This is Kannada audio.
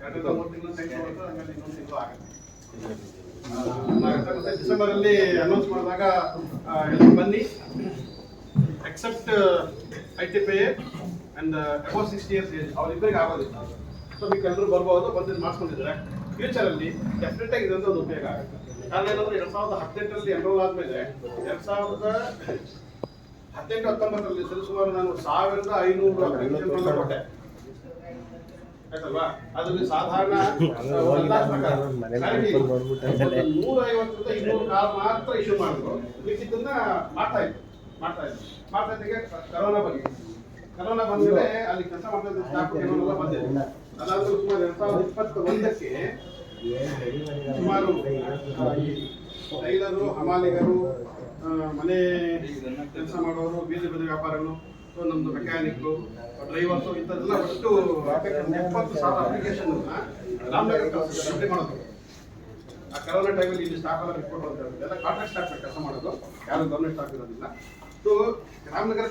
2 3 ತಿಂಗಳು ಟೈಮ್ ತಗೊಳ್ತಾರೆ, ಹಂಗಾಗಿ ಇನ್ನೊಂದು ತಿಂಗಳು ಆಗುತ್ತೆ. ಡಿಸೆಂಬರ್ ಅಲ್ಲಿ ಅನೌನ್ಸ್ ಮಾಡಿದಾಗ ಬನ್ನಿ, except ITPA and above 60 years age ಅವರಿಬ್ಬರಿಗೆ ಆಗೋದಿಲ್ಲ. ಸೊ మీకు ಎಲ್ಲರೂ ಬರ್ಬೋದು, ಬಂದು ಮಾಡಿಸ್ಕೊಂಡಿದ್ದಾರೆ. ಫ್ಯೂಚರಲ್ಲಿ ಡೆಫಿನೆಟ್ ಆಗಿ ಇದೊಂದು ಒಂದು ಉಪಯೋಗ ಆಗುತ್ತೆ. ಕಾರಣ ಏನಂದ್ರೆ 2018ರಲ್ಲಿ ಎನ್ರೋಲ್ ಆದಮೇಲೆ 2018-19ರಲ್ಲಿ ಸರಿಸುಮಾರು ನಾನು 1500 ಅಪ್ಲಿಕೇಶನ್ ಕೊಟ್ಟೆ ಆಯ್ತಲ್ವಾ. ಅದರಲ್ಲಿ ಸಾಧಾರಣ 150-200 ಕಾಲ್ ಮಾತ್ರ ಇಶ್ಯೂ ಮಾಡಿದ್ರು. ಮಿಕ್ಕಿದ್ದನ್ನ ಮಾಡ್ತಾ ಇದ್ದೆ. ಕರೋನಾ ಬಂದ್ಮೇಲೆ ಅಲ್ಲಿ ಕೆಲಸ ಮಾಡ್ತಾ ಇದ್ದ ಸ್ಟಾಫ್ ಎಲ್ಲ ಬಂದಿದೆ. ಅದಾದ್ಮೇಲೆ ಸುಮಾರು 2021ಕ್ಕೆ ಸುಮಾರು ಟೈಲರು, ಹಮಾಲಿಗರು, ಮನೆ ಕೆಲಸ ಮಾಡೋರು, ಬೀದಿ ಬದಿ ವ್ಯಾಪಾರಗಳು, ನಮ್ದು ಮೆಕ್ಯಾನಿಕ್ಗಳು, ಡ್ರೈವರ್ಸು ಇಂಥದ್ದೆಲ್ಲ ಒಟ್ಟು 70,000 ಅಪ್ಲಿಕೇಶನ್ ರಾಮನಗರ ಸಪ್ಲೈ ಮಾಡೋದು. ಆ ಕರೋನಾ ಟೈಮಲ್ಲಿ ಇಲ್ಲಿ ಸ್ಟಾಫ್ ಎಲ್ಲ ಬಿಟ್ಕೊಟ್ಟು ಅಂತ ಎಲ್ಲ ಕಾಂಟ್ರಾಕ್ಟ್ ಸ್ಟಾಫ್ ಕೆಲಸ ಮಾಡೋದು, ಯಾರು ಗೌರ್ಮೆಂಟ್ ಸ್ಟಾಫ್ ಇರೋದಿಲ್ಲ. ಸೊ ರಾಮನಗರ